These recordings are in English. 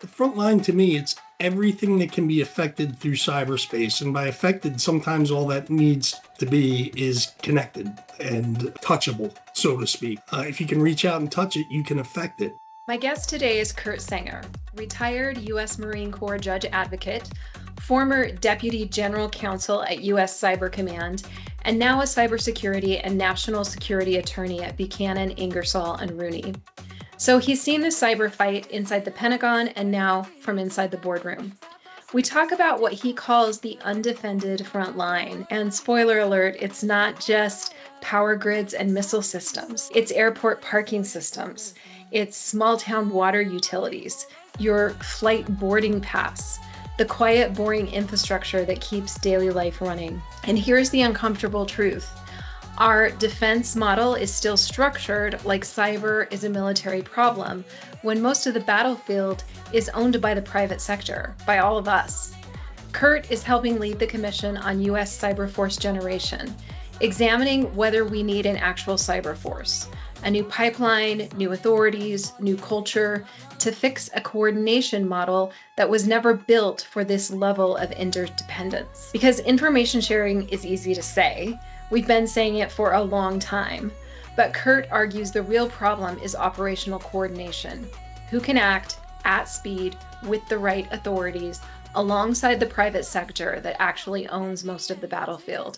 The front line to me, it's everything that can be affected through cyberspace. And by affected, sometimes all that needs to be is connected and touchable, so to speak. If you can reach out and touch it, you can affect it. My guest today is Kurt Sanger, retired U.S. Marine Corps judge advocate, former Deputy General Counsel at U.S. Cyber Command, and now a cybersecurity and national security attorney at Buchanan Ingersoll Rooney. So he's seen the cyber fight inside the Pentagon and now from inside the boardroom. We talk about what he calls the undefended front line. And spoiler alert, it's not just power grids and missile systems. It's airport parking systems. It's small town water utilities, your flight boarding pass, the quiet, boring infrastructure that keeps daily life running. And here's the uncomfortable truth. Our defense model is still structured like cyber is a military problem, when most of the battlefield is owned by the private sector, by all of us. Kurt is helping lead the Commission on U.S. Cyber Force Generation, examining whether we need an actual cyber force, a new pipeline, new authorities, new culture, to fix a coordination model that was never built for this level of interdependence. Because information sharing is easy to say. We've been saying it for a long time, but Kurt argues the real problem is operational coordination. Who can act at speed with the right authorities alongside the private sector that actually owns most of the battlefield?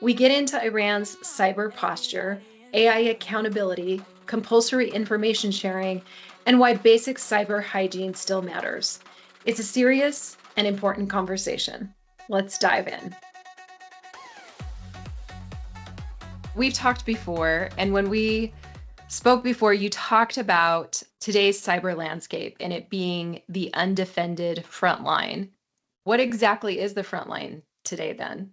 We get into Iran's cyber posture, AI accountability, compulsory information sharing, and why basic cyber hygiene still matters. It's a serious and important conversation. Let's dive in. We've talked before, and when we spoke before, you talked about today's cyber landscape and it being the undefended front line. What exactly is the front line today then?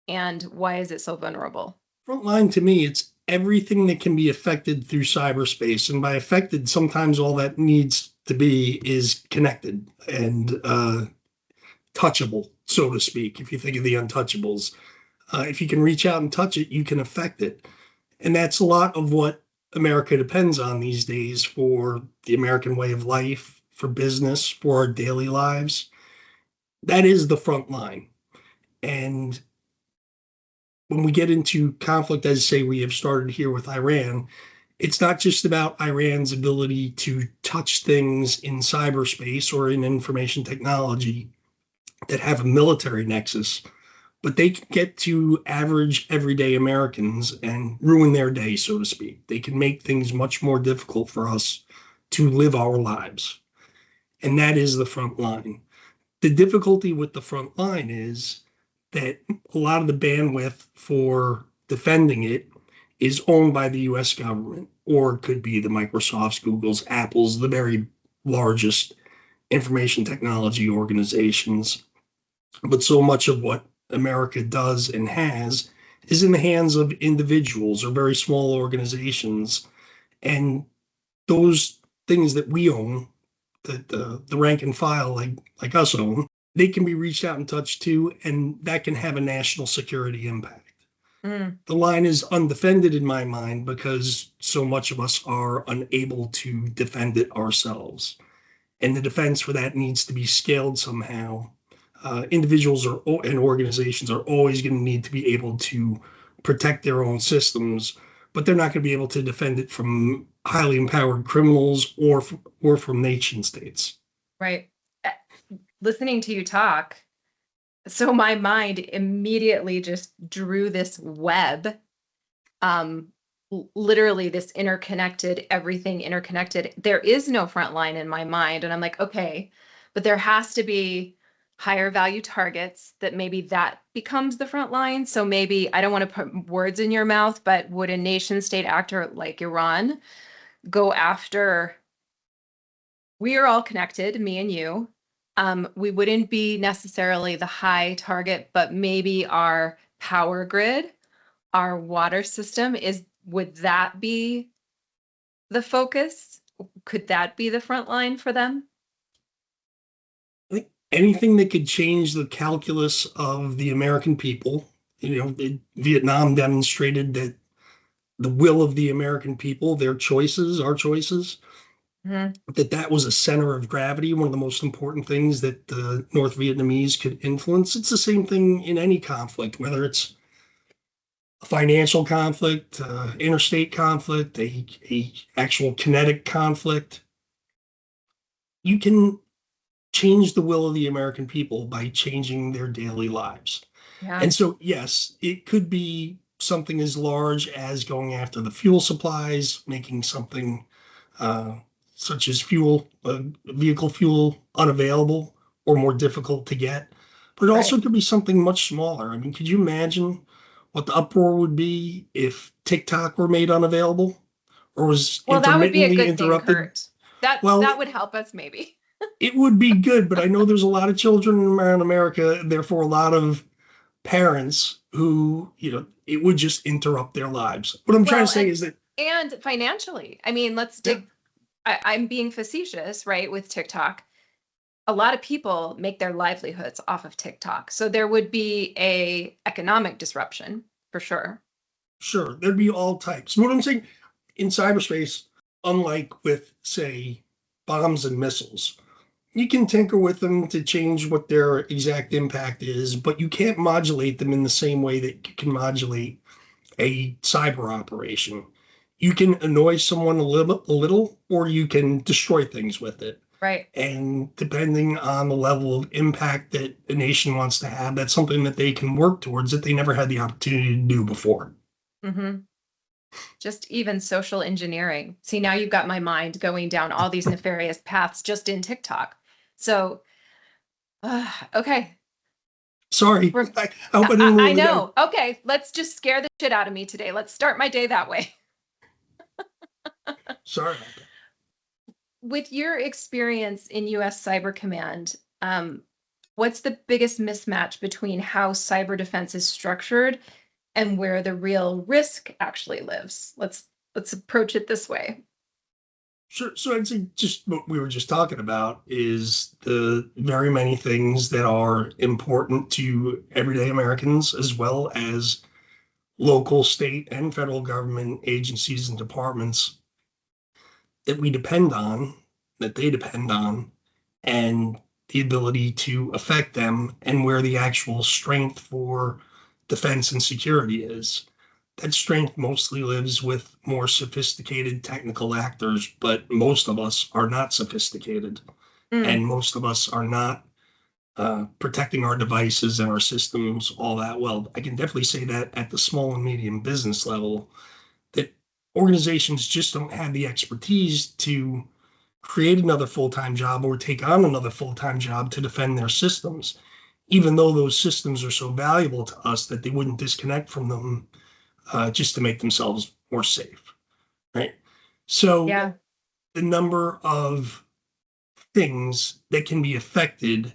And why is it so vulnerable? Front line to me, it's everything that can be affected through cyberspace. And by affected, sometimes all that needs to be is connected and touchable, so to speak, if you think of the untouchables. If you can reach out and touch it, you can affect it. And that's a lot of what America depends on these days for the American way of life, for business, for our daily lives. That is the front line. And when we get into conflict, as say we have started here with Iran, it's not just about Iran's ability to touch things in cyberspace or in information technology that have a military nexus, but they can get to average everyday Americans and ruin their day, so to speak. They can make things much more difficult for us to live our lives. And that is the front line. The difficulty with the front line is that a lot of the bandwidth for defending it is owned by the US government, or it could be the Microsofts, Googles, Apples, the very largest information technology organizations. But so much of what America does and has is in the hands of individuals or very small organizations. And those things that we own, that the rank and file like us own, they can be reached out and touched too, and that can have a national security impact. The line is undefended in my mind because so much of us are unable to defend it ourselves. And the defense for that needs to be scaled somehow. Individuals and organizations are always going to need to be able to protect their own systems, but they're not going to be able to defend it from highly empowered criminals or from nation states. Right. Listening to you talk, so my mind immediately just drew this web, literally this interconnected, everything interconnected. There is no front line in my mind. And I'm like, okay, but there has to be higher value targets that maybe that becomes the front line. So maybe, I don't want to put words in your mouth, but would a nation state actor like Iran go after, we are all connected, me and you. We wouldn't be necessarily the high target, but maybe our power grid, our water system would that be the focus? Could that be the front line for them? Anything that could change the calculus of the American people. Vietnam demonstrated that the will of the American people, their choices, our choices, Mhm. that was a center of gravity, one of the most important things that the North Vietnamese could influence. It's the same thing in any conflict, whether it's a financial conflict, interstate conflict, a actual kinetic conflict. You can change the will of the American people by changing their daily lives. Yeah. And so, yes, it could be something as large as going after the fuel supplies, making something uh, such as vehicle fuel unavailable or more difficult to get. But it Right. also could be something much smaller. I mean, could you imagine what the uproar would be if TikTok were made unavailable or was Well, that would be a intermittently good thing, interrupted? Kurt. That Well, that would help us maybe. it would be good, but I know there's a lot of children around America, therefore a lot of parents who, it would just interrupt their lives. What I'm trying Well, to say is that, and financially. I mean, let's yeah, dig. I'm being facetious, right, with TikTok. A lot of people make their livelihoods off of TikTok. So there would be a economic disruption for sure. sure, there'd be all types. What I'm saying in cyberspace, unlike with, say, bombs and missiles, you can tinker with them to change what their exact impact is, but you can't modulate them in the same way that you can modulate a cyber operation. You can annoy someone a little, or you can destroy things with it. Right. And depending on the level of impact that a nation wants to have, that's something that they can work towards that they never had the opportunity to do before. Mm-hmm. Just even social engineering. See, now you've got my mind going down all these nefarious paths just in TikTok. So, okay. Sorry, We're, I hope I didn't I rule it out. know. Okay, let's just scare the shit out of me today. Let's start my day that way. Sorry about that. With your experience in US Cyber Command, what's the biggest mismatch between how cyber defense is structured and where the real risk actually lives? Let's approach it this way. Sure. So I'd say just what we were just talking about is the very many things that are important to everyday Americans, as well as local, state, and federal government agencies and departments that we depend on, that they depend on, and the ability to affect them, and where the actual strength for defense and security is. That strength mostly lives with more sophisticated technical actors, but most of us are not sophisticated, Mm, and most of us are not protecting our devices and our systems all that well. I can definitely say that at the small and medium business level, that organizations just don't have the expertise to create another full-time job or take on another full-time job to defend their systems, even though those systems are so valuable to us that they wouldn't disconnect from them just to make themselves more safe, right? So yeah. the number of things that can be affected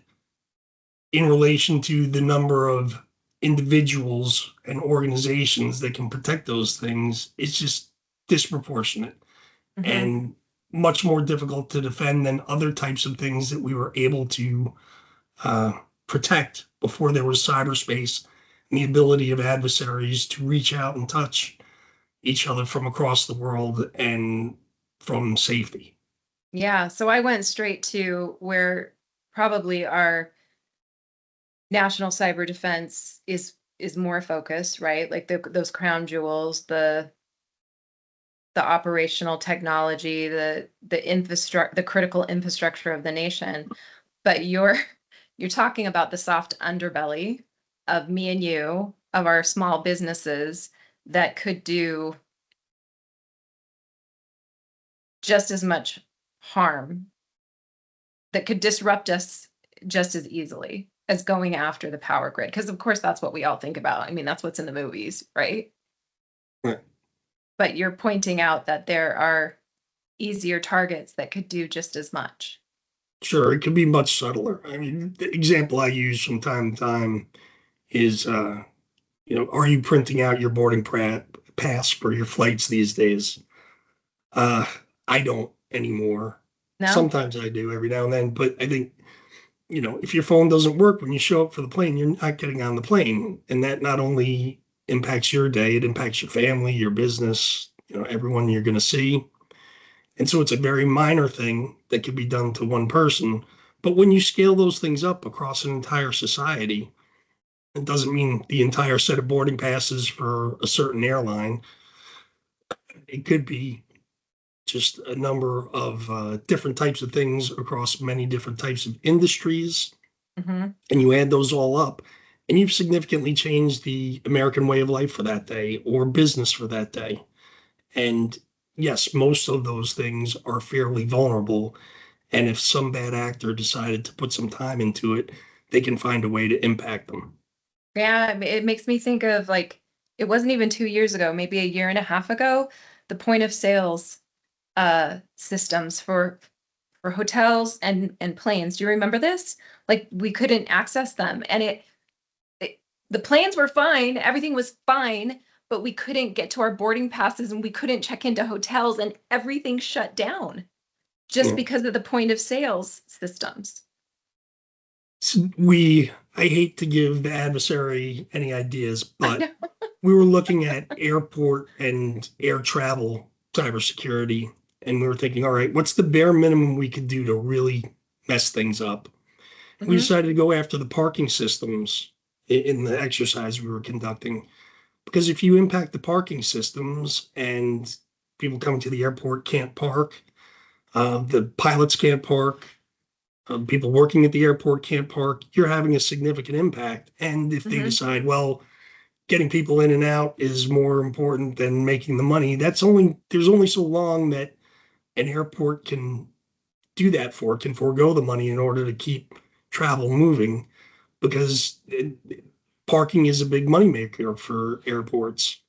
in relation to the number of individuals and organizations that can protect those things is just disproportionate Hmm. and much more difficult to defend than other types of things that we were able to uh, protect before there was cyberspace and the ability of adversaries to reach out and touch each other from across the world and from safety. Yeah. So I went straight to where probably our national cyber defense is more focused, right? Like those crown jewels, the operational technology, the infrastructure, the critical infrastructure of the nation. But you're talking about the soft underbelly of me and you, of our small businesses that could do just as much harm, that could disrupt us just as easily as going after the power grid. Because of course that's what we all think about. I mean, that's what's in the movies, right? Right. But you're pointing out that there are easier targets that could do just as much. Sure, it can be much subtler. I mean, the example I use from time to time is, are you printing out your pass for your flights these days? Uh, I don't anymore. No? Sometimes I do every now and then, but I think, if your phone doesn't work when you show up for the plane, you're not getting on the plane. And that not only impacts your day, it impacts your family, your business, everyone you're going to see. And so it's a very minor thing that could be done to one person. But when you scale those things up across an entire society, it doesn't mean the entire set of boarding passes for a certain airline. It could be just a number of different types of things across many different types of industries. Mm-hmm. And you add those all up, and you've significantly changed the American way of life for that day or business for that day. And yes, most of those things are fairly vulnerable. And if some bad actor decided to put some time into it, they can find a way to impact them. Yeah, it makes me think of like it wasn't even 2 years ago, maybe a year and a half ago, the point of sales systems for hotels and planes. Do you remember this? Like we couldn't access them, and it the planes were fine, everything was fine, but we couldn't get to our boarding passes and we couldn't check into hotels, and everything shut down just Yeah. because of the point of sales systems. So I hate to give the adversary any ideas, I but know. we were looking at airport and air travel cybersecurity, and we were thinking, all right, what's the bare minimum we could do to really mess things up? We Hmm. decided to go after the parking systems in the exercise we were conducting. Because if you impact the parking systems and people coming to the airport can't park, the pilots can't park, people working at the airport can't park, you're having a significant impact. And if they Hmm. decide, well, getting people in and out is more important than making the money, there's only so long that an airport can do that for, can forego the money in order to keep travel moving, because parking is a big moneymaker for airports.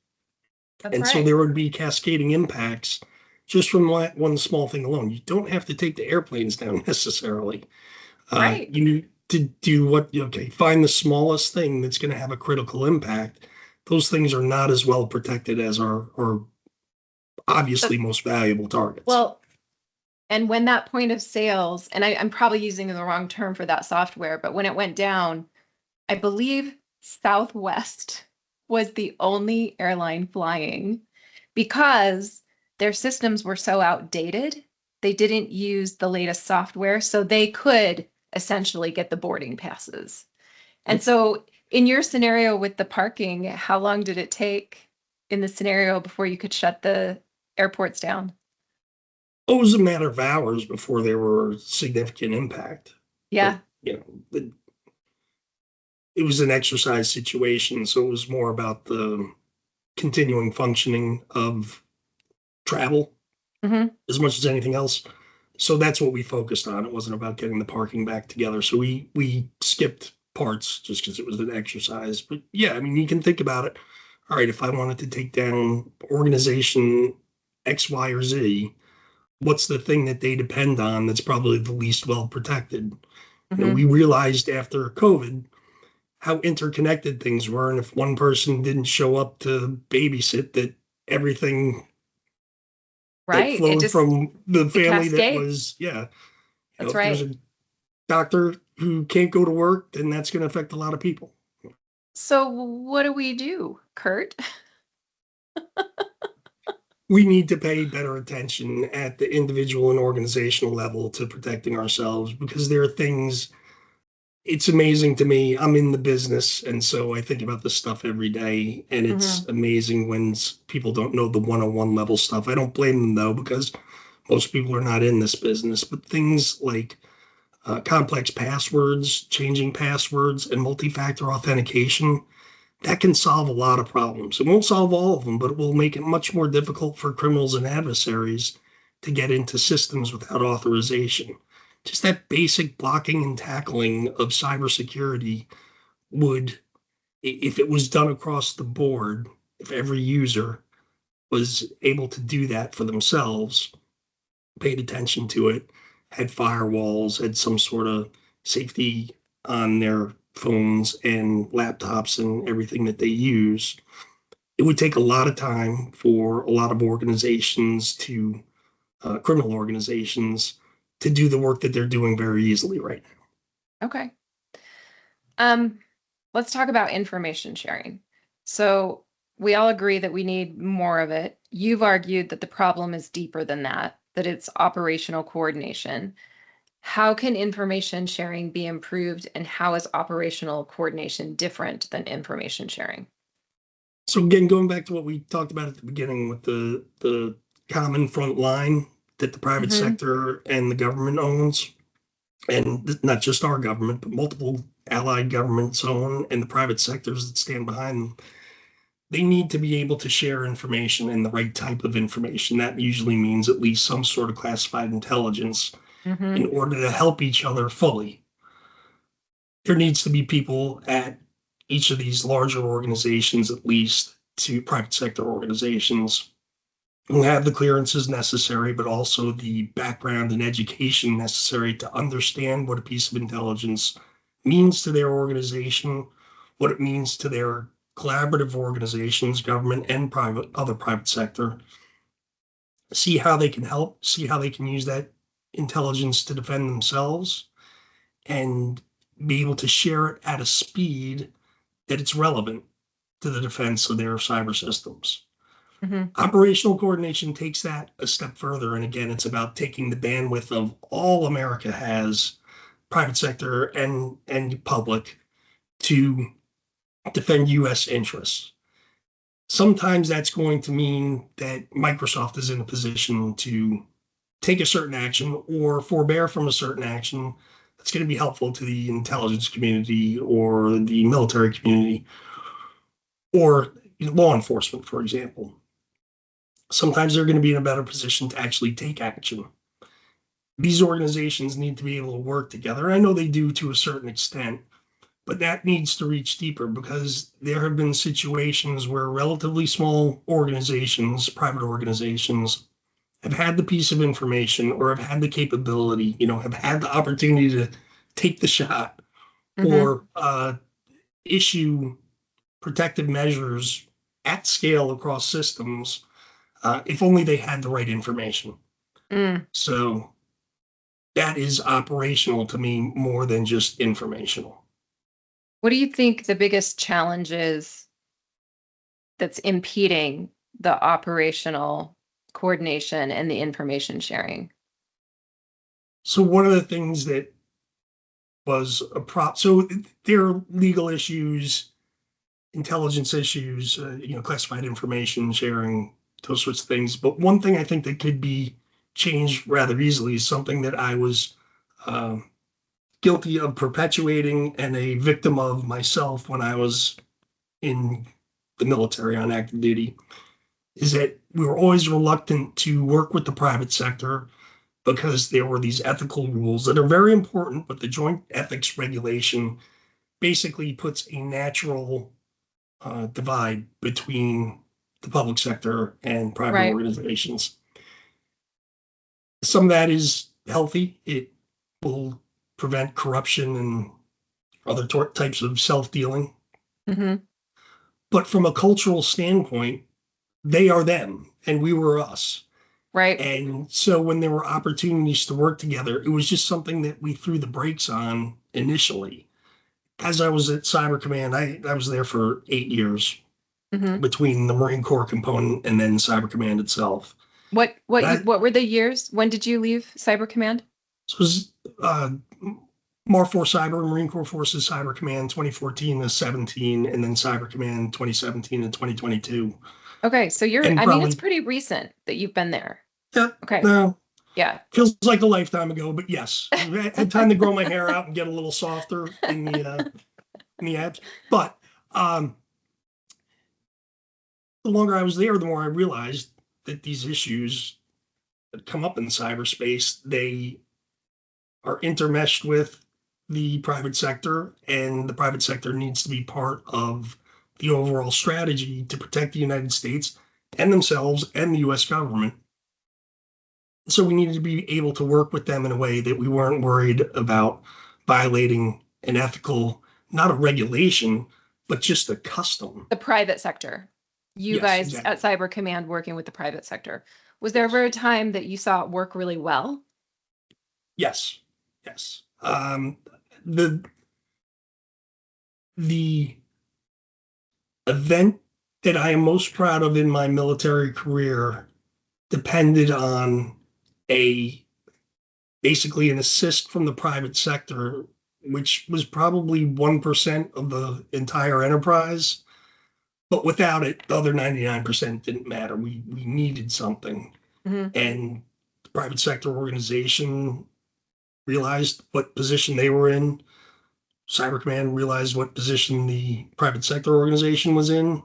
That's And so right. there would be cascading impacts just from one small thing alone. You don't have to take the airplanes down necessarily. Right. You need to do okay, find the smallest thing that's going to have a critical impact. Those things are not as well protected as our obviously But most valuable targets. well, and when that point of sales, and I'm probably using the wrong term for that software, but when it went down, I believe Southwest was the only airline flying because their systems were so outdated. They didn't use the latest software, so they could essentially get the boarding passes. And so, in your scenario with the parking, how long did it take in the scenario before you could shut the airports down? It was a matter of hours before there were significant impact. But Yeah. it was an exercise situation, so it was more about the continuing functioning of travel Hmm. as much as anything else. So that's what we focused on. It wasn't about getting the parking back together. So we skipped parts just because it was an exercise. But yeah, I mean, you can think about it. All right, if I wanted to take down organization X, Y, or Z, what's the thing that they depend on that's probably the least well protected? Hmm. We realized after COVID how interconnected things were, and if one person didn't show up to babysit, that everything that Right. flowed from the It family that cascades. was, yeah, That's if there's right. a doctor who can't go to work, then that's going to affect a lot of people. So what do we do, Kurt? We need to pay better attention at the individual and organizational level to protecting ourselves, because there are things. It's amazing to me. I'm in the business, and so I think about this stuff every day. And it's Hmm. amazing when people don't know the 101 level stuff. I don't blame them though, because most people are not in this business. But things like complex passwords, changing passwords, and multi factor authentication, that can solve a lot of problems. It won't solve all of them, but it will make it much more difficult for criminals and adversaries to get into systems without authorization. Just that basic blocking and tackling of cybersecurity would, if it was done across the board, if every user was able to do that for themselves, paid attention to it, had firewalls, had some sort of safety on their phones and laptops and everything that they use, it would take a lot of time for a lot of organizations to, criminal organizations, to do the work that they're doing very easily right now. Okay. Um, let's talk about information sharing. So we all agree that we need more of it. You've argued that the problem is deeper than that. that it's operational coordination. How can information sharing be improved, and how is operational coordination different than information sharing? So again, going back to what we talked about at the beginning with the common front line that the private Mhm. sector and the government owns, and not just our government, but multiple allied governments own, and the private sectors that stand behind them, they need to be able to share information and the right type of information. That usually means at least some sort of classified intelligence in Mhm. order to help each other fully. There needs to be people at each of these larger organizations, at least to private sector organizations, who have the clearances necessary, but also the background and education necessary to understand what a piece of intelligence means to their organization, what it means to their collaborative organizations, government and private, other private sector, see how they can help, see how they can use that intelligence to defend themselves, and be able to share it at a speed that it's relevant to the defense of their cyber systems. Mhm. Operational coordination takes that a step further. And again, it's about taking the bandwidth of all America has, private sector and public, to defend US interests. Sometimes that's going to mean that Microsoft is in a position to take a certain action or forbear from a certain action that's going to be helpful to the intelligence community or the military community or law enforcement, for example. Sometimes they're going to be in a better position to actually take action. These organizations need to be able to work together. I know they do to a certain extent, but that needs to reach deeper because there have been situations where relatively small organizations, private organizations, have had the piece of information or have had the capability, have had the opportunity to take the shot Mhm. or issue protective measures at scale across systems, if only they had the right information. Mm. So that is operational to me more than just informational. What do you think the biggest challenge is that's impeding the operational coordination and the information sharing? So one of the things that was a prop, so there are legal issues, intelligence issues, classified information sharing, those sorts of things. But one thing I think that could be changed rather easily is something that I was uh, guilty of perpetuating and a victim of myself when I was in the military on active duty, is that we were always reluctant to work with the private sector because there were these ethical rules that are very important, but the joint ethics regulation basically puts a natural divide between the public sector and private Right. organizations. Some of that is healthy. It will prevent corruption and other types of self-dealing. Mhm. But from a cultural standpoint, they are them and we were us. Right. And so when there were opportunities to work together, it was just something that we threw the brakes on initially. As I was at Cyber Command, I was there for 8 years Mhm. between the Marine Corps component and then Cyber Command itself. That What were the years? When did you leave Cyber Command? was MAR4 Cyber, Marine Corps Forces Cyber Command 2014 to 17, and then Cyber Command 2017 and 2022. Okay, so And I mean, it's probably, pretty recent that you've been there. yeah, Okay. no, Yeah. feels like a lifetime ago, but yes, I had time to grow my hair out and get a little softer in the abs. But um, the longer I was there, the more I realized that these issues that come up in cyberspace, they are intermeshed with the private sector, and the private sector needs to be part of the overall strategy to protect the United States and themselves and the US government. So we needed to be able to work with them in a way that we weren't worried about violating an ethical, not a regulation, but just a custom. The private sector. You Yes, guys at exactly. Cyber Command working with the private sector. Was there ever Yes. a time that you saw it work really well? Yes. Yes. The event that I am most proud of in my military career depended on a basically an assist from the private sector, which was probably 1% of the entire enterprise. But without it, the other 99% didn't matter. We needed something. Mm-hmm. And the private sector organization realized what position they were in. Cyber Command realized what position the private sector organization was in.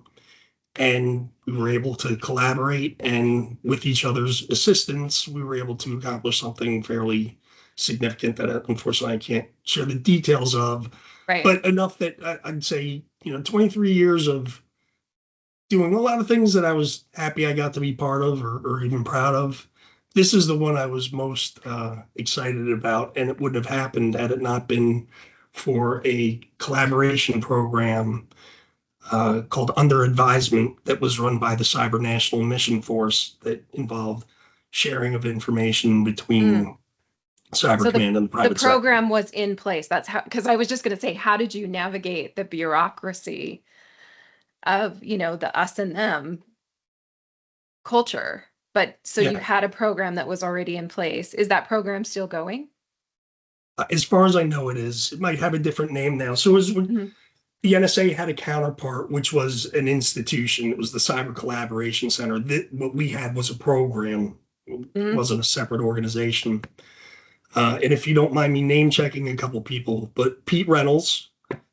And we were able to collaborate, and with each other's assistance, we were able to accomplish something fairly significant that unfortunately I can't share the details of, Right. but enough that I'd say, 23 years of doing a lot of things that I was happy I got to be part of, or even proud of. This is the one I was most excited about, and it wouldn't have happened had it not been for a collaboration program called Under Advisement that was run by the Cyber National Mission Force that involved sharing of information between Cyber So Command and the private the program was in place. That's how, because I was just going to say, how did you navigate the bureaucracy of, the us and them culture? But so you had a program that was already in place. Is that program still going? As far as I know, it is. It might have a different name now. So the NSA had a counterpart, which was an institution. It was the Cyber Collaboration Center. What we had was a program. It wasn't a separate organization. And if you don't mind me name checking a couple people, but Pete Reynolds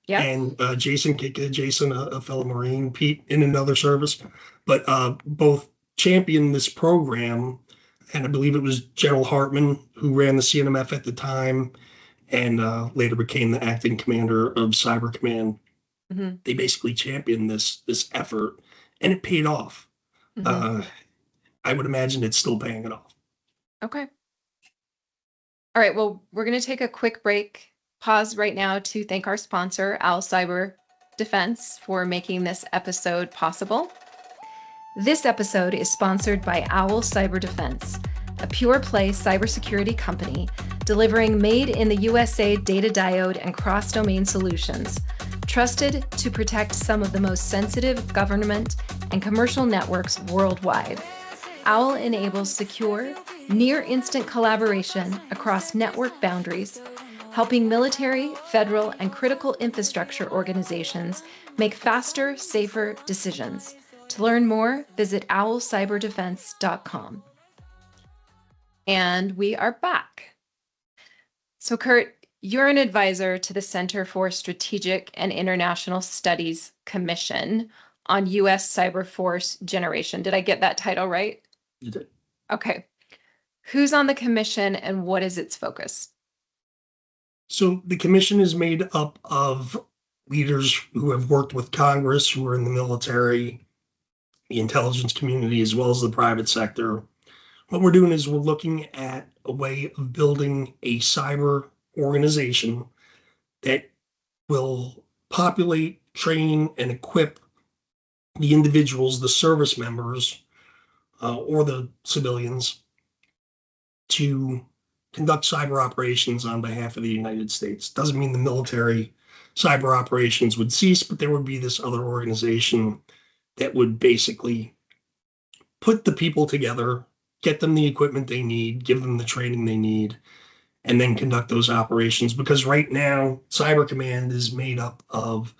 and Jason Kika, Jason, a fellow Marine, Pete in another service, but both championed this program. And I believe it was General Hartman who ran the CNMF at the time and later became the acting commander of Cyber Command. Mm-hmm. They basically championed this effort, and it paid off. Mm-hmm. I would imagine it's still paying it off. Okay. All right. Well, we're going to take a quick break, pause right now to thank our sponsor, Owl Cyber Defense, for making this episode possible. This episode is sponsored by Owl Cyber Defense, a pure-play cybersecurity company delivering made-in-the-USA data diode and cross-domain solutions, trusted to protect some of the most sensitive government and commercial networks worldwide. Owl enables secure, near-instant collaboration across network boundaries, helping military, federal, and critical infrastructure organizations make faster, safer decisions. To learn more, visit owlcyberdefense.com. And we are back. So, Kurt, you're an advisor to the Center for Strategic and International Studies Commission on U.S. Cyber Force Generation. Did I get that title right? You did. Okay. Who's on the commission and what is its focus? So the commission is made up of leaders who have worked with Congress, who are in the military, the intelligence community, as well as the private sector. What we're doing is we're looking at a way of building a cyber organization that will populate, train, and equip the individuals, the service members, or the civilians to conduct cyber operations on behalf of the United States. Doesn't mean the military cyber operations would cease, but there would be this other organization that would basically put the people together, get them the equipment they need, give them the training they need, and then conduct those operations. Because right now, Cyber Command is made up of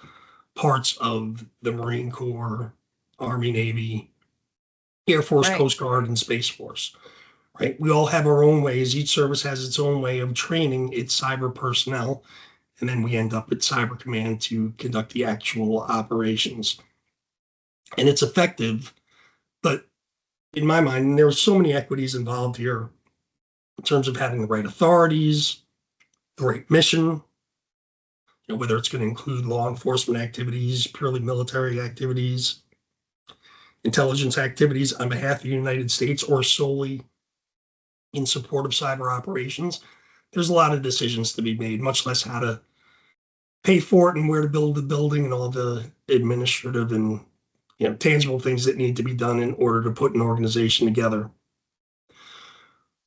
parts of the Marine Corps, Army, Navy, Air Force, Coast Guard, and Space Force. Right? We all have our own ways. Each service has its own way of training its cyber personnel, and then we end up at Cyber Command to conduct the actual operations. And it's effective, but in my mind, there are so many equities involved here in terms of having the right authorities, the right mission, whether it's going to include law enforcement activities, purely military activities, intelligence activities on behalf of the United States, or solely in support of cyber operations. There's a lot of decisions to be made, much less how to pay for it and where to build the building and all the administrative and tangible things that need to be done in order to put an organization together.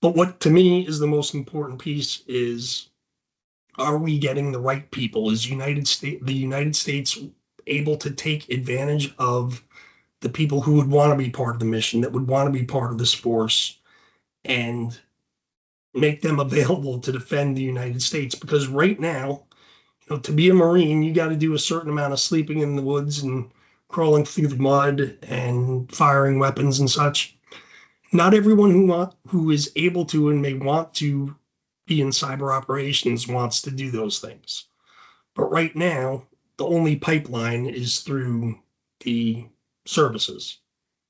But what to me is the most important piece is, are we getting the right people? Is the United States able to take advantage of the people who would want to be part of the mission, that would want to be part of this force, and make them available to defend the United States. Because right now, to be a Marine, you got to do a certain amount of sleeping in the woods and crawling through the mud and firing weapons and such. Not everyone who is able to and may want to be in cyber operations wants to do those things. But right now, the only pipeline is through the services.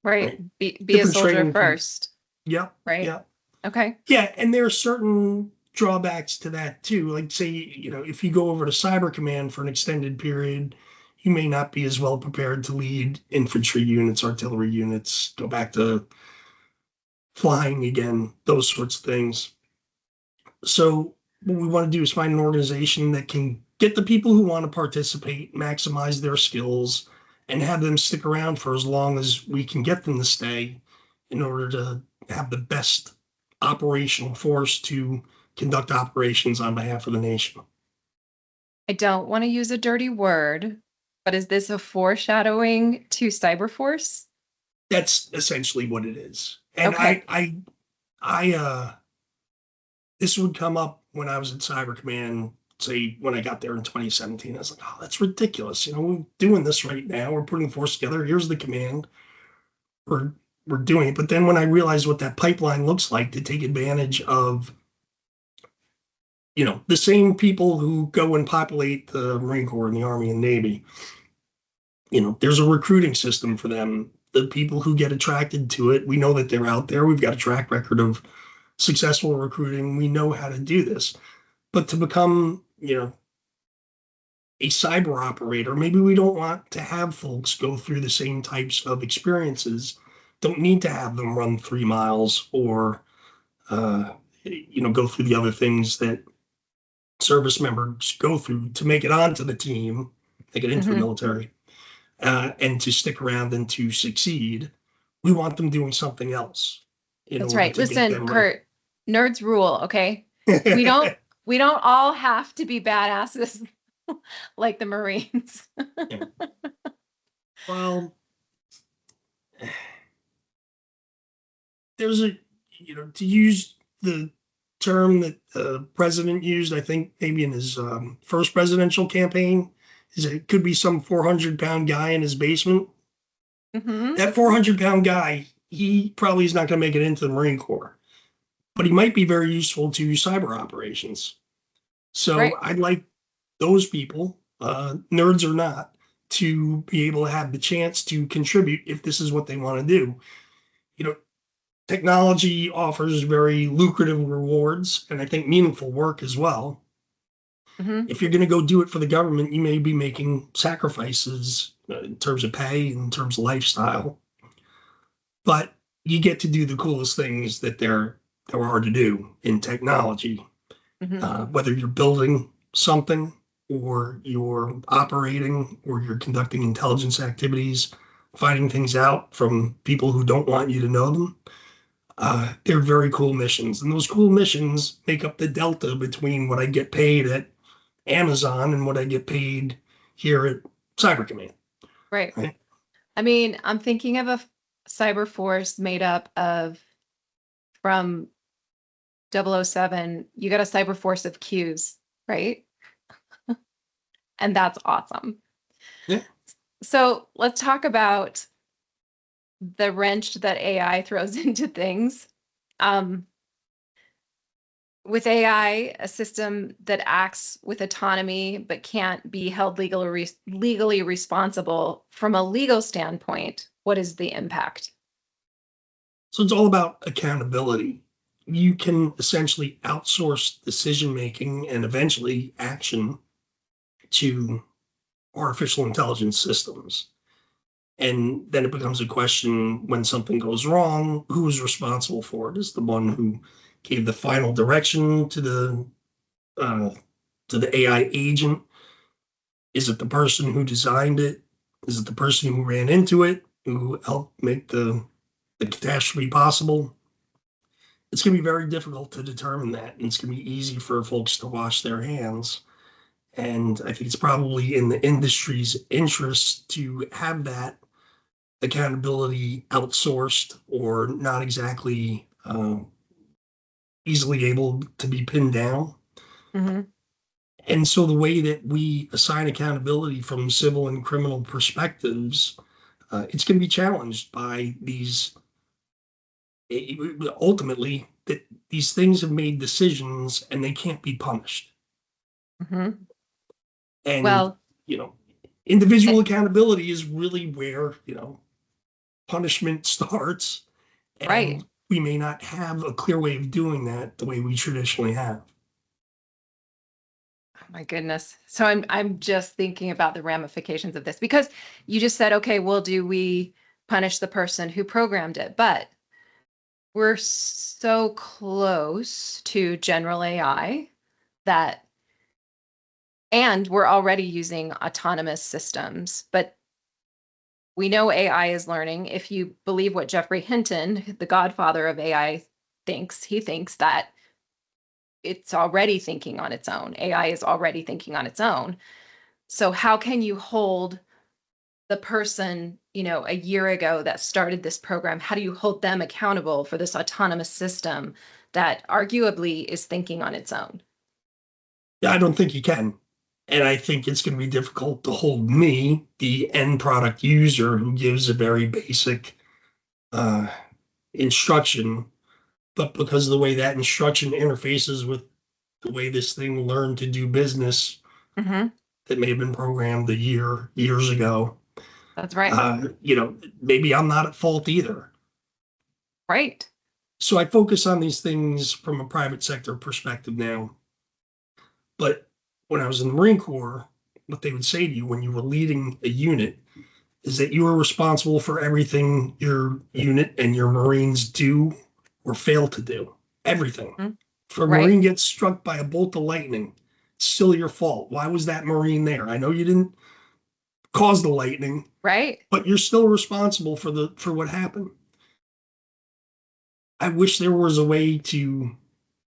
Right. Right? Be a Different soldier training. first. Yeah. Right. Yeah. Okay. Yeah, and there are certain drawbacks to that too. Like say, if you go over to Cyber Command for an extended period, you may not be as well prepared to lead infantry units, artillery units, go back to flying again, those sorts of things. So what we want to do is find an organization that can get the people who want to participate, maximize their skills, and have them stick around for as long as we can get them to stay in order to have the best operational force to conduct operations on behalf of the nation. I don't want to use a dirty word, but is this a foreshadowing to Cyberforce? That's essentially what it is. And Okay. this would come up when I was at Cyber Command, say when I got there in 2017. I was like, oh, that's ridiculous. We're doing this right now. We're putting force together. Here's the command. We're we're doing it. But then when I realized what that pipeline looks like to take advantage of, the same people who go and populate the Marine Corps and the Army and Navy, there's a recruiting system for them. The people who get attracted to it, we know that they're out there. We've got a track record of successful recruiting. We know how to do this. But to become, a cyber operator, maybe we don't want to have folks go through the same types of experiences. Don't need to have them run 3 miles or, go through the other things that service members go through to make it onto the team, make it into the military, and to stick around and to succeed. We want them doing something else. That's right. Listen, Kurt, nerds rule, okay? We don't all have to be badasses like the Marines. Yeah. Well, there's to use the term that the president used, I think maybe in his first presidential campaign, is it could be some 400-pound guy in his basement. That 400-pound guy, he probably is not going to make it into the Marine Corps, but he might be very useful to cyber operations. So right. I'd like those people, nerds or not, to be able to have the chance to contribute if this is what they want to do. Technology offers very lucrative rewards and I think meaningful work as well. If you're going to go do it for the government, you may be making sacrifices in terms of pay, in terms of lifestyle, but you get to do the coolest things that there are to do in technology, whether you're building something or you're operating or you're conducting intelligence activities, finding things out from people who don't want you to know them. They're very cool missions, and those cool missions make up the delta between what I get paid at Amazon and what I get paid here at Cyber Command. Right. I mean, I'm thinking of a cyber force made up of, from 007, you got a cyber force of Qs, right? And that's awesome. Yeah. So let's talk about the wrench that AI throws into things. With AI, a system that acts with autonomy but can't be held legally responsible, from a legal standpoint, what is the impact? So it's all about accountability. You can essentially outsource decision-making and eventually action to artificial intelligence systems. And then it becomes a question, when something goes wrong, who is responsible for it? Is the one who gave the final direction to the AI agent? Is it the person who designed it? Is it the person who ran into it, who helped make the catastrophe possible? It's going to be very difficult to determine that, and it's going to be easy for folks to wash their hands. And I think it's probably in the industry's interest to have that accountability outsourced or not exactly easily able to be pinned down. Hmm. And so the way that we assign accountability from civil and criminal perspectives, it's going to be challenged by these. Ultimately, that these things have made decisions and they can't be punished. Hmm. And Well, you know, individual eh, accountability is really where punishment starts, right. and we may not have a clear way of doing that the way we traditionally have. Oh my goodness. So I'm just thinking about the ramifications of this because you just said, okay, well, do we punish the person who programmed it? But we're so close to general AI that, and we're already using autonomous systems, but we know AI is learning. If you believe what Jeffrey Hinton, the godfather of AI, thinks, he thinks that it's already thinking on its own. AI is already thinking on its own. So how can you hold the person, a year ago that started this program, how do you hold them accountable for this autonomous system that arguably is thinking on its own? Yeah, I don't think you can. And I think it's going to be difficult to hold me, the end product user who gives a very basic uh, instruction, but because of the way that instruction interfaces with the way this thing learned to do business Hmm. that may have been programmed years ago, That's right. maybe I'm not at fault either. Right. So I focus on these things from a private sector perspective now. But when I was in the Marine Corps, what they would say to you when you were leading a unit is that you are responsible for everything your unit and your Marines do or fail to do. Everything. Mhm. If a Right. Marine gets struck by a bolt of lightning, it's still your fault. Why was that Marine there? I know you didn't cause the lightning, Right. but you're still responsible for what happened. I wish there was a way to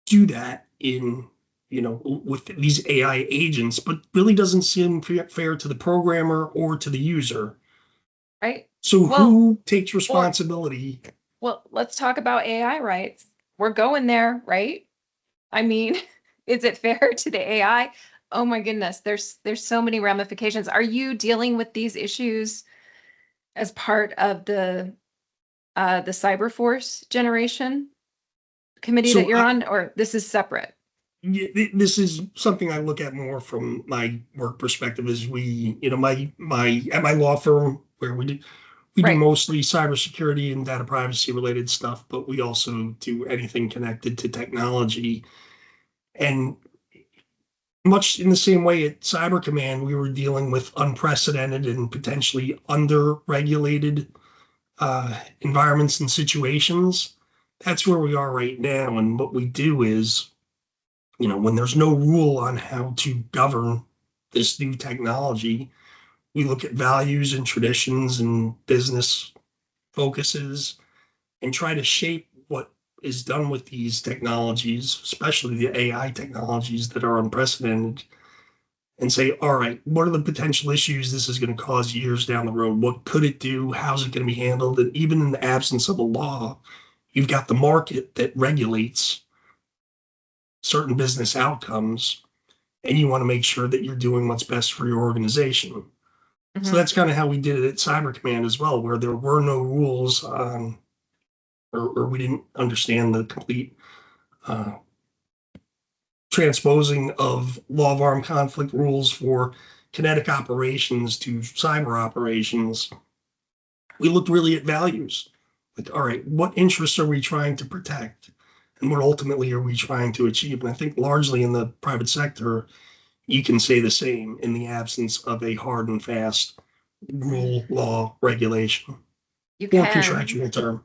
do that in with these AI agents, but really doesn't seem fair to the programmer or to the user. Right. So Well, who takes or responsibility? let's talk about AI rights. We're going there, right? I mean, is it fair to the AI? Oh my goodness, there's so many ramifications. Are you dealing with these issues as part of the Cyberforce generation committee that So you're on, or this is separate? this is something I look at more from my work perspective. Is my at my law firm where we do Right. mostly cybersecurity and data privacy related stuff, but we also do anything connected to technology. And much in the same way at Cyber Command, we were dealing with unprecedented and potentially under-regulated environments and situations. That's where we are right now. And what we do is, when there's no rule on how to govern this new technology, we look at values and traditions and business focuses and try to shape what is done with these technologies, especially the AI technologies that are unprecedented, and say, all right, what are the potential issues this is going to cause years down the road? What could it do? How's it going to be handled? And even in the absence of a law, you've got the market that regulates certain business outcomes, and you want to make sure that you're doing what's best for your organization. So Hmm. that's kind of how we did it at Cyber Command as well, where there were no rules on, or we didn't understand the complete uh, transposing of law of armed conflict rules for kinetic operations to cyber operations. We looked really at values. Like, all right, what interests are we trying to protect? And what ultimately are we trying to achieve? And I think largely in the private sector, you can say the same in the absence of a hard and fast rule, law, regulation, You or can. contractual term.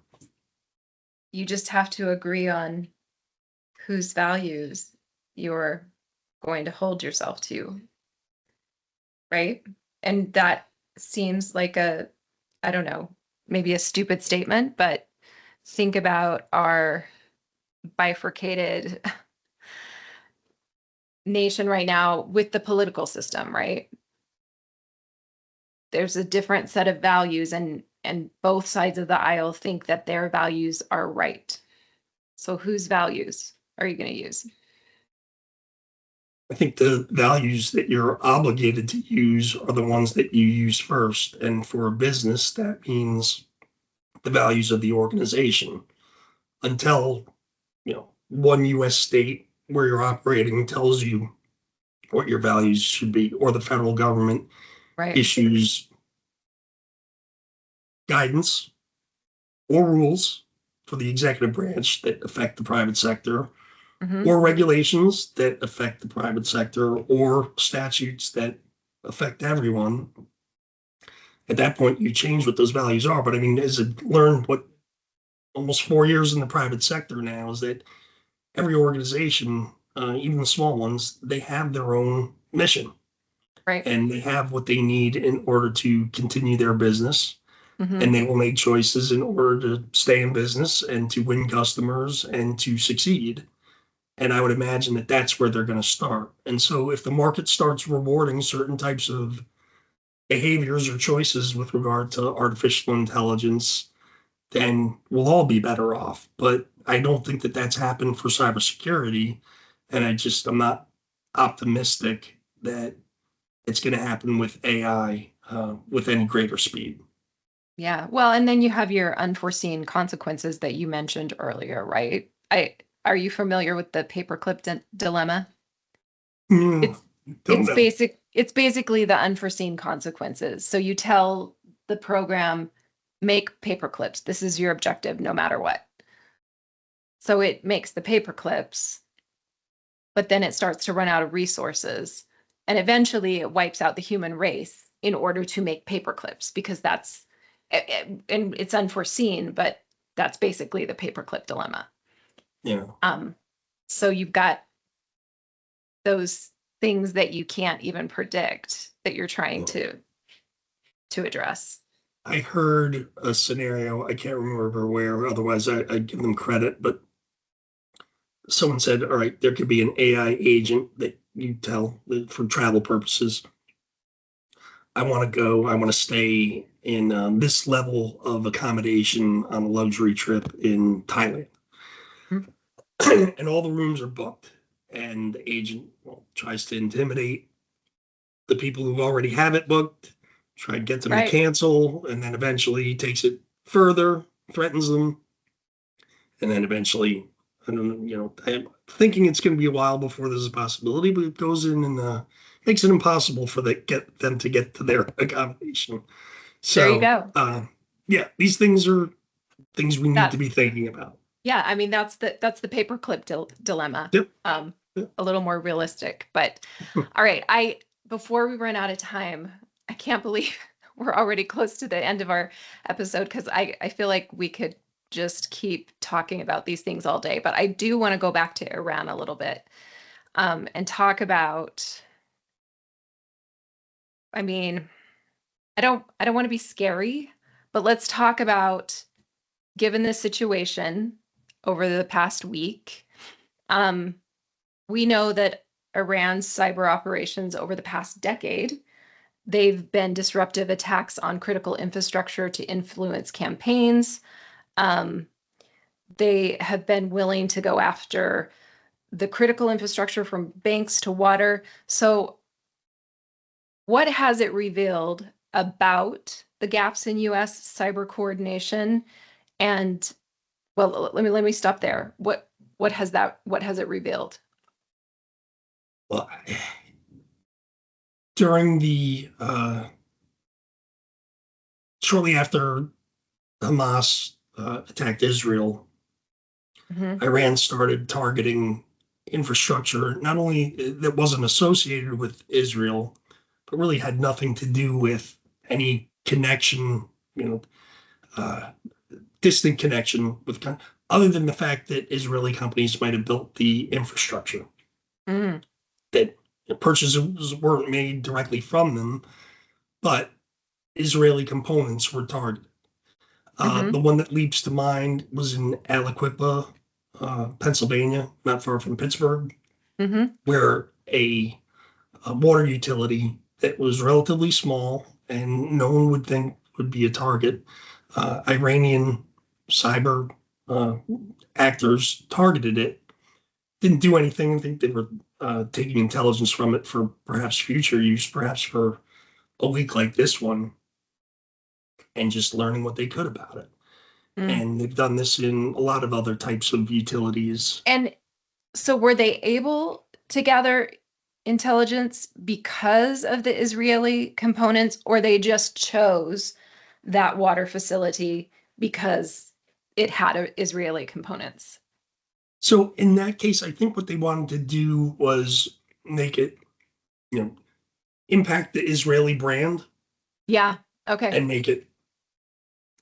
You just have to agree on whose values you're going to hold yourself to, right? And that seems like I don't know, maybe a stupid statement, but think about our bifurcated nation right now with the political system, right? There's a different set of values and both sides of the aisle think that their values are right. So whose values are you going to use? I think the values that you're obligated to use are the ones that you use first. And for a business, that means the values of the organization until, one US state where you're operating tells you what your values should be, or the federal government Right. issues guidance or rules for the executive branch that affect the private sector, or regulations that affect the private sector, or statutes that affect everyone. At that point, you change what those values are. But I mean, as I learned what almost 4 years in the private sector now, is that every organization, even the small ones, they have their own mission. Right. And they have what they need in order to continue their business. Mm-hmm. And they will make choices in order to stay in business and to win customers and to succeed. And I would imagine that that's where they're going to start. And so if the market starts rewarding certain types of behaviors or choices with regard to artificial intelligence, then we'll all be better off. But I don't think that that's happened for cybersecurity. And I'm not optimistic that it's going to happen with AI with any greater speed. Yeah. Well, and then you have your unforeseen consequences that you mentioned earlier, right? Are you familiar with the paperclip dilemma? It's basically the unforeseen consequences. So you tell the program, make paperclips. This is your objective, no matter what. So it makes the paperclips, but then it starts to run out of resources, and eventually it wipes out the human race in order to make paperclips, because that's, and it's unforeseen, but that's basically the paperclip dilemma. Yeah. So you've got those things that you can't even predict that you're trying to address. I heard a scenario, I can't remember where, otherwise I'd give them credit, but someone said, all right, there could be an AI agent that you tell for travel purposes, I want to stay in this level of accommodation on a luxury trip in Thailand. And all the rooms are booked. And the agent tries to intimidate the people who already have it booked, try to get them to cancel, and then eventually takes it further, threatens them. And then eventually, I'm thinking it's going to be a while before there's a possibility, but it goes in and makes it impossible for get them to get to their accommodation. So, there you go. Yeah, these things are things we need to be thinking about. Yeah, I mean, that's the paperclip dilemma. Yep. A little more realistic. But all right, before we run out of time, I can't believe we're already close to the end of our episode, because I feel like we could just keep talking about these things all day. But I do want to go back to Iran a little bit and talk about, I mean, I don't want to be scary, but let's talk about, given this situation over the past week, we know that Iran's cyber operations over the past decade, they've been disruptive attacks on critical infrastructure to influence campaigns. They have been willing to go after the critical infrastructure from banks to water. So what has it revealed about the gaps in U.S. cyber coordination? And well, let me stop there. What has it revealed? Well, during the shortly after Hamas attacked Israel, Iran started targeting infrastructure, not only that wasn't associated with Israel, but really had nothing to do with any connection, distant connection with, other than the fact that Israeli companies might have built the infrastructure. That purchases weren't made directly from them, but Israeli components were targeted. The one that leaps to mind was in Aliquippa, Pennsylvania, not far from Pittsburgh, where a water utility that was relatively small and no one would think would be a target, Iranian cyber actors targeted it didn't do anything. I think they were taking intelligence from it for perhaps future use, perhaps for a week like this one, and just learning what they could about it. Mm. And they've done this in a lot of other types of utilities. And so were they able to gather intelligence because of the Israeli components, or they just chose that water facility because it had Israeli components? So in that case, I think what they wanted to do was make it, you know, impact the Israeli brand Yeah. Okay. and make it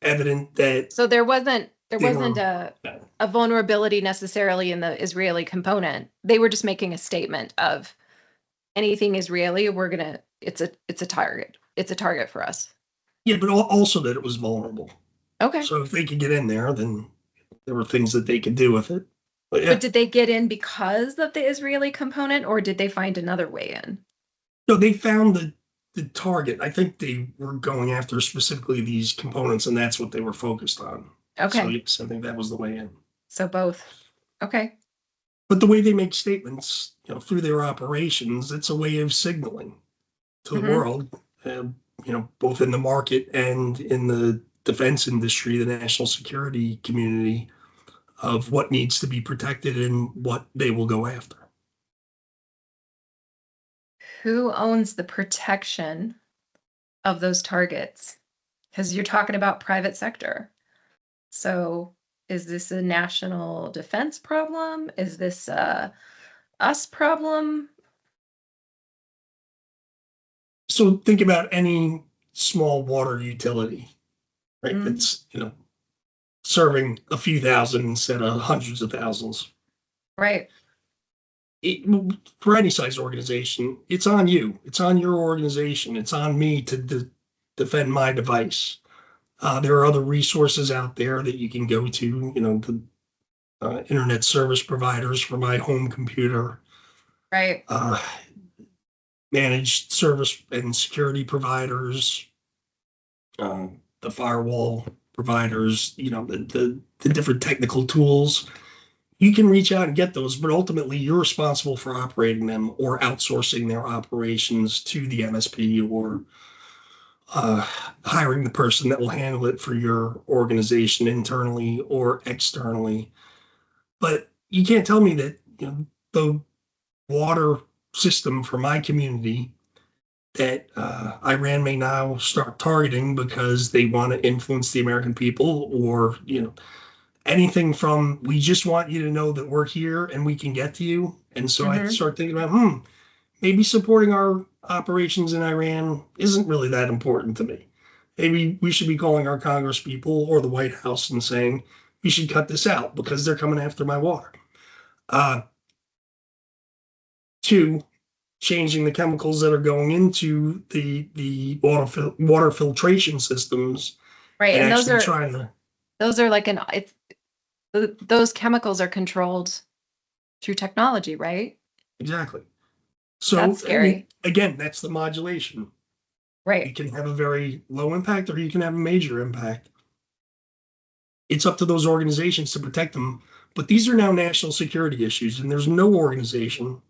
evident that So there wasn't they were. a vulnerability necessarily in the Israeli component. They were just making a statement of anything Israeli, it's a target. It's a target for us. Yeah, but also that it was vulnerable. Okay. So if they could get in there, then there were things that they could do with it. But yeah, But did they get in because of the Israeli component, or did they find another way in? no, they found the target. I think they were going after specifically these components, and that's what they were focused on. Okay. So yes, I think that was the way in. So both. Okay. But the way they make statements, through their operations, it's a way of signaling to the Mhm. world, both in the market and in the defense industry, the national security community, of what needs to be protected and what they will go after. Who owns the protection of those targets? Because you're talking about private sector. So is this a national defense problem? Is this a us problem? So think about any small water utility, right? Mhm. That's, serving a few thousand instead of hundreds of thousands. Right. For any size organization, it's on you. It's on your organization. It's on me to defend my device. There are other resources out there that you can go to, the internet service providers for my home computer, Right. managed service and security providers, the firewall providers, the different technical tools. You can reach out and get those, but ultimately you're responsible for operating them or outsourcing their operations to the MSP, or hiring the person that will handle it for your organization internally or externally. But you can't tell me that, the water system for my community that Iran may now start targeting because they want to influence the American people, or, anything from, we just want you to know that we're here and we can get to you. And so I Mhm. start thinking about, maybe supporting our operations in Iran isn't really that important to me. Maybe we should be calling our Congress people or the White House and saying, we should cut this out because they're coming after my water. Two, changing the chemicals that are going into the water filtration systems, Right. and And actually trying to. those are like those chemicals are controlled through technology, right? Exactly. So, That's scary. again, that's the modulation. You Right. can have a very low impact or you can have a major impact. It's up to those organizations to protect them. But these are now national security issues, and there's no organization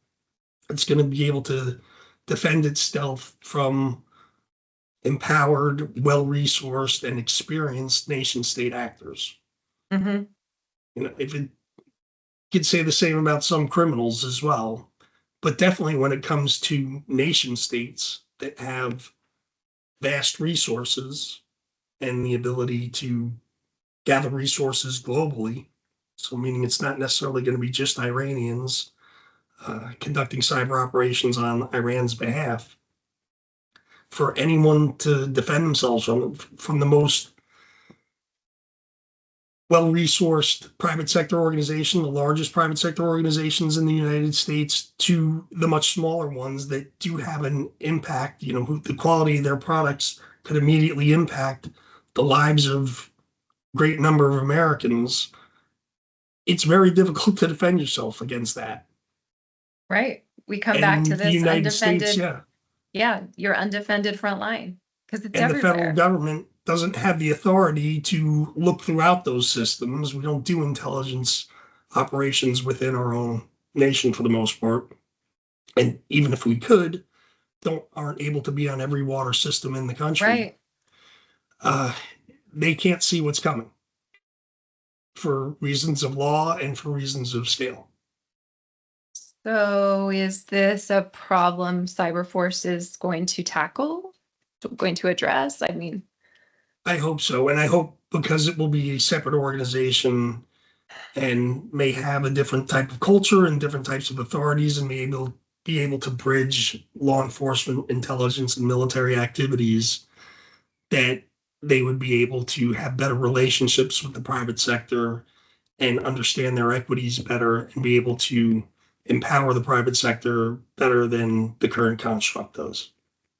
that's going to be able to defend itself from empowered, well-resourced, and experienced nation-state actors. Mm-hmm. If it could say the same about some criminals as well, but definitely when it comes to nation states that have vast resources and the ability to gather resources globally. So, meaning it's not necessarily going to be just Iranians conducting cyber operations on Iran's behalf. For anyone to defend themselves from the most well-resourced private sector organization, the largest private sector organizations in the United States, to the much smaller ones that do have an impact, the quality of their products could immediately impact the lives of a great number of Americans. It's very difficult to defend yourself against that. Right. We come back And to the this United States, undefended. Yeah, your undefended front line because it's and the federal everywhere. government doesn't have the authority to look throughout those systems. We don't do intelligence operations within our own nation for the most part. And even if we could, aren't able to be on every water system in the country. Right. They can't see what's coming for reasons of law and for reasons of scale. So is this a problem Cyberforce is going to tackle, going to address? I mean, I hope so. And I hope because it will be a separate organization and may have a different type of culture and different types of authorities and be able to bridge law enforcement, intelligence, and military activities, that they would be able to have better relationships with the private sector and understand their equities better and be able to empower the private sector better than the current construct does.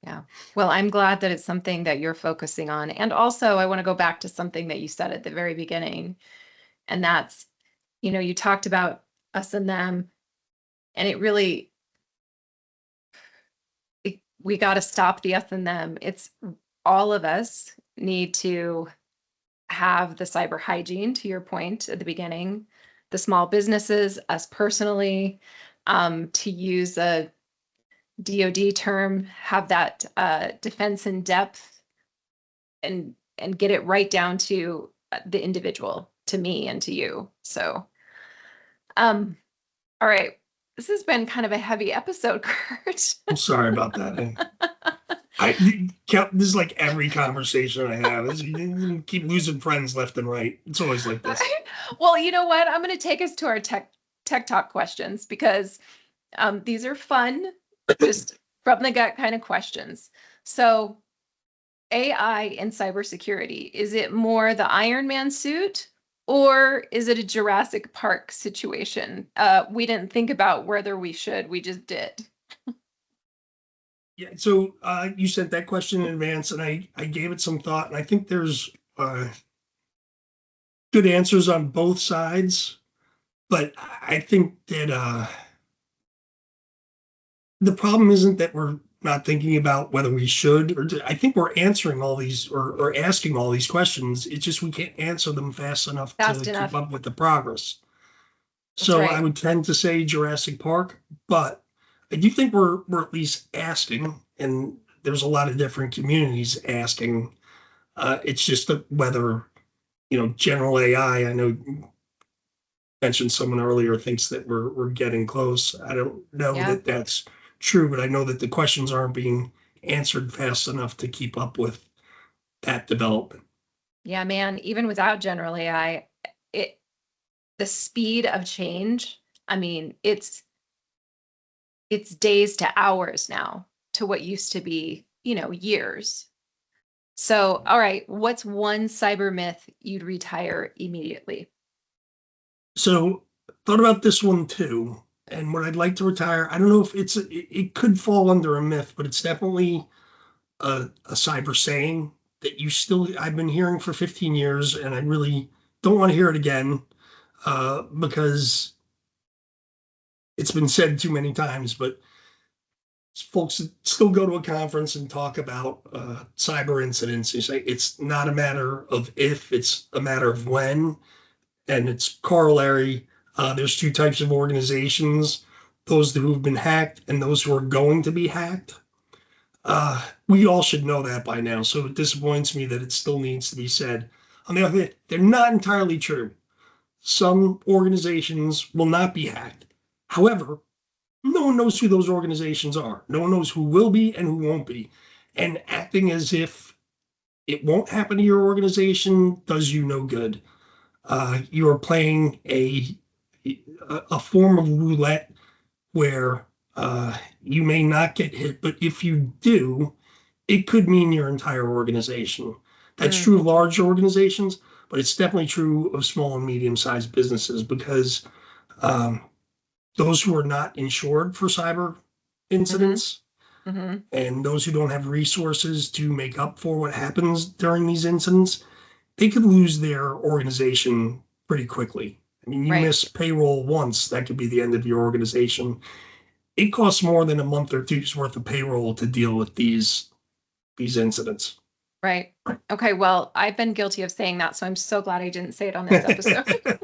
yeah. Well, I'm glad that it's something that you're focusing on. And also, I want to go back to something that you said at the very beginning. And that's, you talked about us and them. And it really, we got to stop the us and them. It's all of us need to have the cyber hygiene, to your point at the beginning, the small businesses, us personally, to use a DoD term, have that defense in depth and get it right down to the individual, to me and to you. So, all right. This has been kind of a heavy episode, Kurt. I'm sorry about that. This is like every conversation I have. You keep losing friends left and right. It's always like this. Well, you know what? I'm going to take us to our tech talk questions because these are fun, just from the gut kind of questions. So, AI in cybersecurity, is it more the Iron Man suit or is it a Jurassic Park situation? We didn't think about whether we should, we just did. Yeah, so you sent that question in advance, and I gave it some thought, and I think there's good answers on both sides, but I think that the problem isn't that we're not thinking about whether we should, I think we're answering all these or asking all these questions. It's just we can't answer them fast enough to keep up with the progress. So I would tend to say Jurassic Park, but I do think we're at least asking, and there's a lot of different communities asking. It's just whether, general AI, I know you mentioned someone earlier thinks that we're getting close. I don't know that that's true, but I know that the questions aren't being answered fast enough to keep up with that development. Yeah, man, even without general AI, the speed of change, I mean, it's days to hours now to what used to be, years. So, all right, what's one cyber myth you'd retire immediately? So, thought about this one too. And what I'd like to retire, I don't know if it could fall under a myth, but it's definitely a cyber saying that I've been hearing for 15 years, and I really don't want to hear it again because it's been said too many times, but folks still go to a conference and talk about cyber incidents. You say it's not a matter of if, it's a matter of when, and it's corollary. There's two types of organizations, those who have been hacked and those who are going to be hacked. We all should know that by now, so it disappoints me that it still needs to be said. On the other hand, they're not entirely true. Some organizations will not be hacked. However, no one knows who those organizations are. No one knows who will be and who won't be. And acting as if it won't happen to your organization does you no good. You are playing a form of roulette where you may not get hit, but if you do, it could mean your entire organization. That's true of large organizations, but it's definitely true of small and medium-sized businesses because those who are not insured for cyber incidents and those who don't have resources to make up for what happens during these incidents, they could lose their organization pretty quickly. I mean, you miss payroll once, that could be the end of your organization. It costs more than a month or two's worth of payroll to deal with these incidents. Right. Okay. Well, I've been guilty of saying that, so I'm so glad I didn't say it on this episode.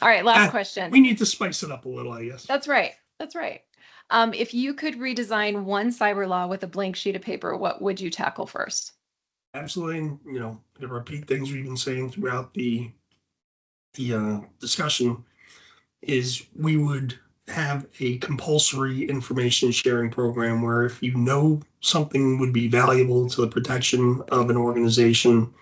All right, last We question. need to spice it up a little, I guess. That's right. That's right. If you could redesign one cyber law with a blank sheet of paper, what would you tackle first? Absolutely, and, to repeat things we've been saying throughout the discussion is we would have a compulsory information sharing program where if you know something would be valuable to the protection of an organization,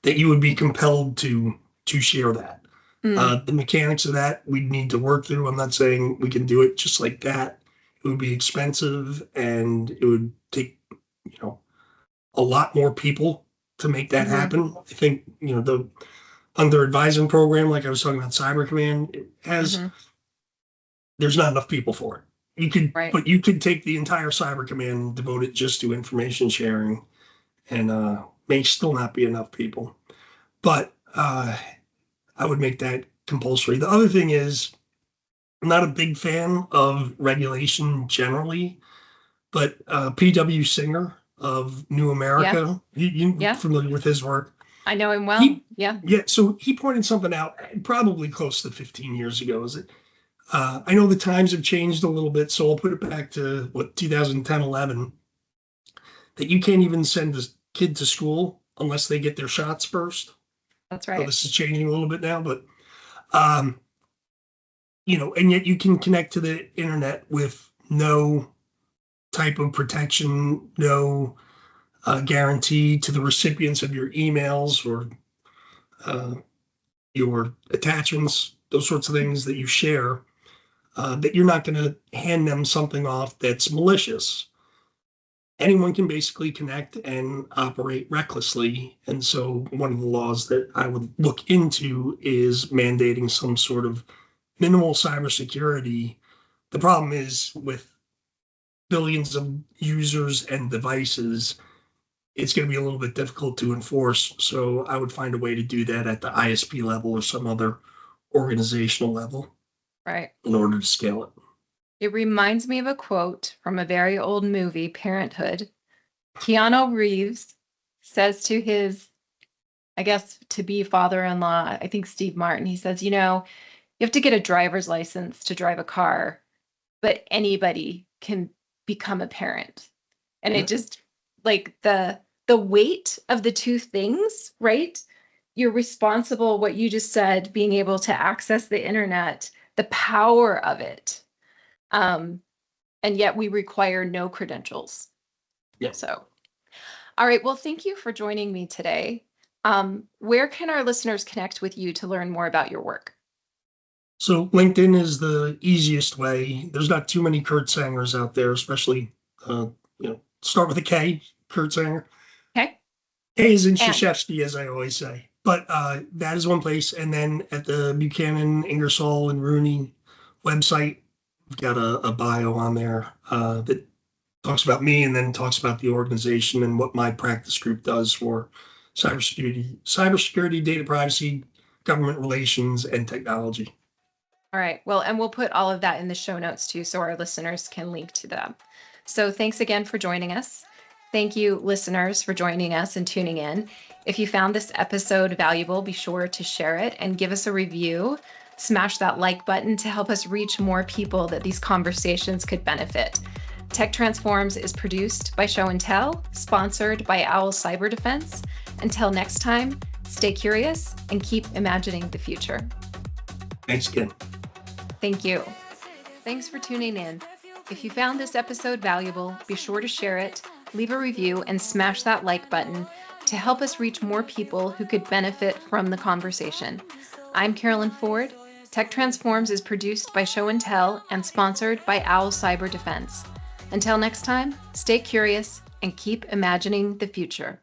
that you would be compelled to share that. The mechanics of that we'd need to work through. I'm not saying we can do it just like that. It would be expensive and it would take, a lot more people to make that happen. I think, the under advising program, like I was talking about Cyber Command, it has there's not enough people for it. Right. But you could take the entire Cyber Command and devote it just to information sharing, and may still not be enough people. But I would make that compulsory. The other thing is, I'm not a big fan of regulation generally, but P.W. Singer of New America, you familiar with his work? I know him well. Yeah. So he pointed something out probably close to 15 years ago. Is that I know the times have changed a little bit, so I'll put it back to 2010, 11, that you can't even send a kid to school unless they get their shots first. That's So right. this is changing a little bit now, but and yet you can connect to the internet with no type of protection, no guarantee to the recipients of your emails or your attachments, those sorts of things that you share, that you're not going to hand them something off that's malicious. Anyone can basically connect and operate recklessly. And so one of the laws that I would look into is mandating some sort of minimal cybersecurity. The problem is with billions of users and devices, it's going to be a little bit difficult to enforce. So I would find a way to do that at the ISP level or some other organizational level. Right. In order to scale it. It reminds me of a quote from a very old movie, Parenthood. Keanu Reeves says to his, I guess, to-be father-in-law, I think Steve Martin, he says, you have to get a driver's license to drive a car, but anybody can become a parent. And it just, like, the weight of the two things, right? You're responsible, what you just said, being able to access the internet, the power of it. And yet we require no credentials. Yeah. So, all right. Well, thank you for joining me today. Where can our listeners connect with you to learn more about your work? So LinkedIn is the easiest way. There's not too many Kurt Sangers out there, especially, start with a K, Kurt Sanger. Okay. K is in Krzyzewski, as I always say. But that is one place. And then at the Buchanan Ingersoll and Rooney website, we've got a bio on there that talks about me and then talks about the organization and what my practice group does for cybersecurity, data privacy, government relations, and technology. All right. Well, and we'll put all of that in the show notes too, so our listeners can link to them. So thanks again for joining us. Thank you, listeners, for joining us and tuning in. If you found this episode valuable, be sure to share it and give us a review. Smash that like button to help us reach more people that these conversations could benefit. Tech Transforms is produced by Show and Tell, sponsored by Owl Cyber Defense. Until next time, stay curious and keep imagining the future. Thanks again. Thank you. Thanks for tuning in. If you found this episode valuable, be sure to share it, leave a review, and smash that like button to help us reach more people who could benefit from the conversation. I'm Carolyn Ford. Tech Transforms is produced by Show and Tell and sponsored by Owl Cyber Defense. Until next time, stay curious and keep imagining the future.